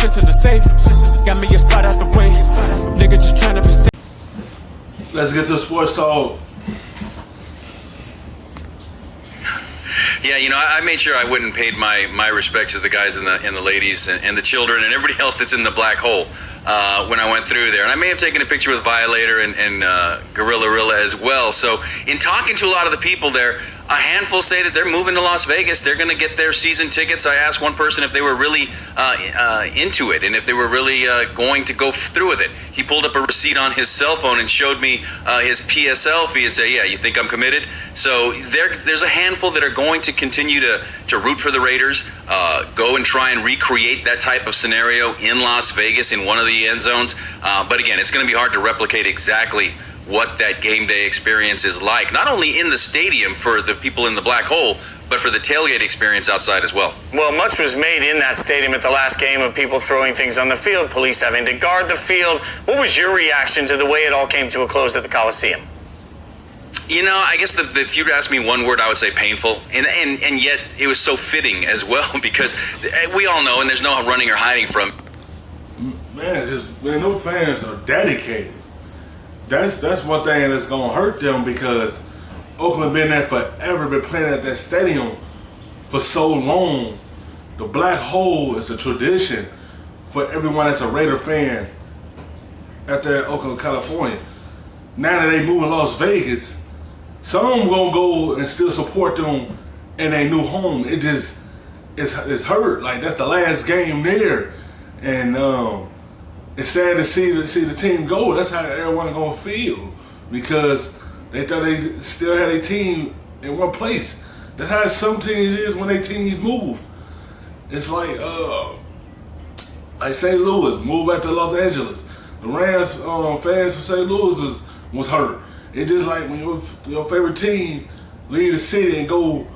shit's in the safe. Got me a spot out the way. Nigga just tryna be safe. Let's get to sports talk. Yeah, you know, I made sure I went and paid my respects to the guys and the ladies and the children and everybody else that's in the black hole when I went through there. And I may have taken a picture with Violator and Gorilla as well. So in talking to a lot of the people there, a handful say that they're moving to Las Vegas. They're going to get their season tickets. I asked one person if they were really into it and if they were really going to go through with it. He pulled up a receipt on his cell phone and showed me his PSL fee and said, yeah, you think I'm committed? So there's a handful that are going to continue to root for the Raiders, go and try and recreate that type of scenario in Las Vegas in one of the end zones. But again, it's going to be hard to replicate exactly what that game day experience is like, not only in the stadium for the people in the black hole, but for the tailgate experience outside as well. Well, much was made in that stadium at the last game of people throwing things on the field, police having to guard the field. What was your reaction to the way it all came to a close at the Coliseum? You know, I guess if you'd ask me one word, I would say painful. And yet it was so fitting as well because we all know, and there's no running or hiding from. Man, those fans are dedicated. That's one thing that's gonna hurt them because Oakland been there forever, been playing at that stadium for so long. The black hole is a tradition for everyone that's a Raider fan out there in Oakland, California. Now that they move to Las Vegas, some of them gonna go and still support them in their new home. It's hurt. Like that's the last game there, and it's sad to see the team go. That's how everyone gonna feel because they thought they still had a team in one place. That's how some teams is when they teams move. It's like St. Louis move back to Los Angeles. The Rams fans from St. Louis was hurt. It's just like when your favorite team leave the city and go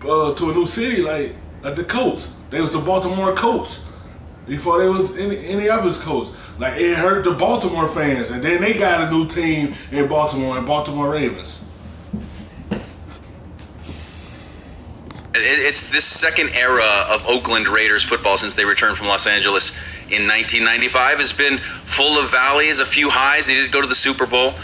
to a new city like the Colts. They was the Baltimore Colts before they was any other Colts. Like it hurt the Baltimore fans, and then they got a new team in Baltimore and Baltimore Ravens. It's this second era of Oakland Raiders football since they returned from Los Angeles in 1995 has been full of valleys, a few highs. They did go to the Super Bowl.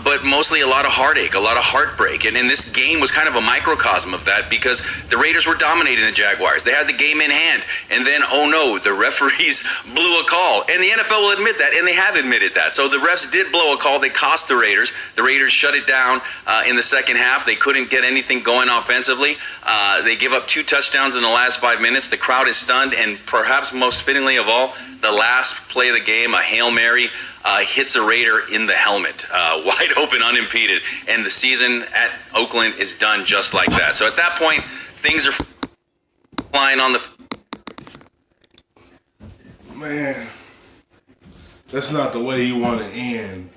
But mostly a lot of heartache, a lot of heartbreak. And this game was kind of a microcosm of that because the Raiders were dominating the Jaguars. They had the game in hand. And then, oh no, the referees blew a call. And the NFL will admit that, and they have admitted that. So the refs did blow a call. They cost the Raiders. The Raiders shut it down in the second half. They couldn't get anything going offensively. They give up 2 touchdowns in the last 5 minutes. The crowd is stunned. And perhaps most fittingly of all, the last play of the game, a Hail Mary, hits a Raider in the helmet, wide open, unimpeded, and the season at Oakland is done just like that. So at that point, things are flying on the... Man, that's not the way you want to end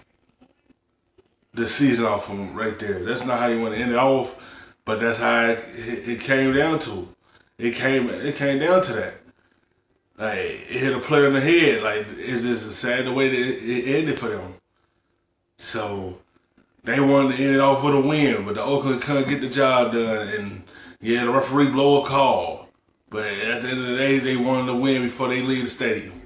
the season off from right there. That's not how you want to end it off, but that's how it came down to. It came down to that. Like, it hit a player in the head. Like, it's just sad the way that it ended for them. So, they wanted to end it off with a win, but the Oakland couldn't get the job done. And, yeah, the referee blow a call. But at the end of the day, they wanted to win before they leave the stadium.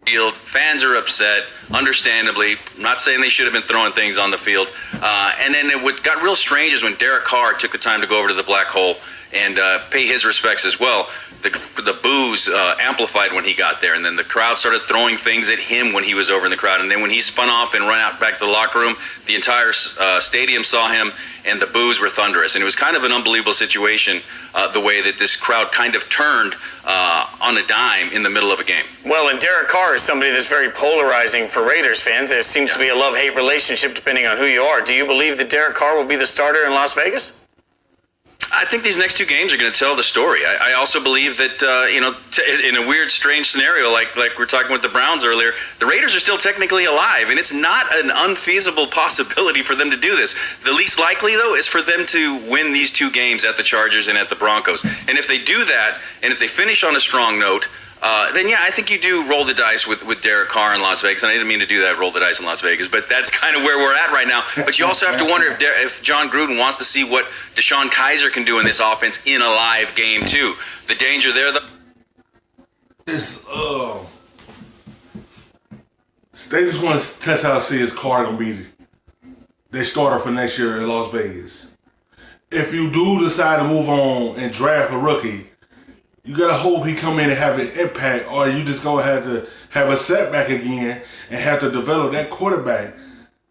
Field. Fans are upset, understandably. I'm not saying they should have been throwing things on the field. And then what got real strange is when Derek Carr took the time to go over to the black hole and pay his respects as well. The boos amplified when he got there, and then the crowd started throwing things at him when he was over in the crowd. And then when he spun off and ran out back to the locker room, the entire stadium saw him, and the boos were thunderous. And it was kind of an unbelievable situation, the way that this crowd kind of turned on a dime in the middle of a game. Well, and Derek Carr is somebody that's very polarizing for Raiders fans. There seems to be a love-hate relationship depending on who you are. Do you believe that Derek Carr will be the starter in Las Vegas? I think these next 2 games are going to tell the story. I also believe that, in a weird, strange scenario, like we're talking with the Browns earlier, the Raiders are still technically alive, and it's not an unfeasible possibility for them to do this. The least likely, though, is for them to win these 2 games at the Chargers and at the Broncos. And if they do that, and if they finish on a strong note, then yeah, I think you do roll the dice with Derek Carr in Las Vegas. And I didn't mean to do that, roll the dice in Las Vegas, but that's kind of where we're at right now. But you also have to wonder if John Gruden wants to see what Deshaun Kaiser can do in this offense in a live game too. The danger there, It's they just want to test how to see his Carr gonna be their starter for next year in Las Vegas. If you do decide to move on and draft a rookie, you gotta hope he come in and have an impact, or you just gonna have to have a setback again and have to develop that quarterback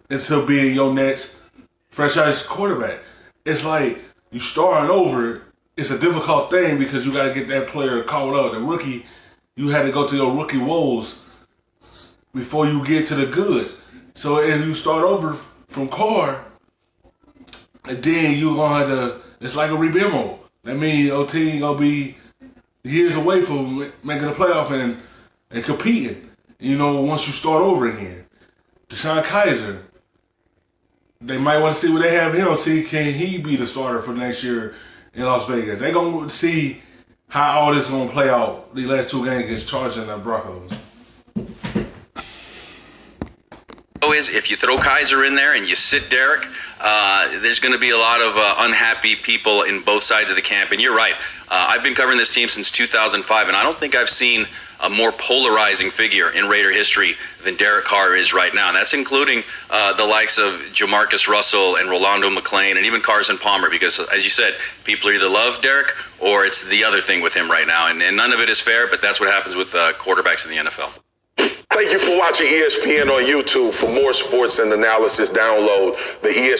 into being your next franchise quarterback. It's like you starting over. It's a difficult thing because you gotta get that player caught up. The rookie, you had to go to your rookie woes before you get to the good. So if you start over from Carr, and then you gonna have to, it's like a rebuild mode. That means your team gonna be years away from making the playoff and competing. You know, once you start over again. Deshaun Kaiser, they might want to see what they have him, see can he be the starter for next year in Las Vegas. They gonna see how all this is gonna play out the last two games against Chargers and the Broncos. is if you throw Kaiser in there and you sit Derek, there's going to be a lot of unhappy people in both sides of the camp. And you're right. I've been covering this team since 2005, and I don't think I've seen a more polarizing figure in Raider history than Derek Carr is right now. And that's including the likes of Jamarcus Russell and Rolando McClain and even Carson Palmer, because, as you said, people either love Derek or it's the other thing with him right now. And none of it is fair, but that's what happens with quarterbacks in the NFL. Thank you for watching ESPN on YouTube. For more sports and analysis, download the ESPN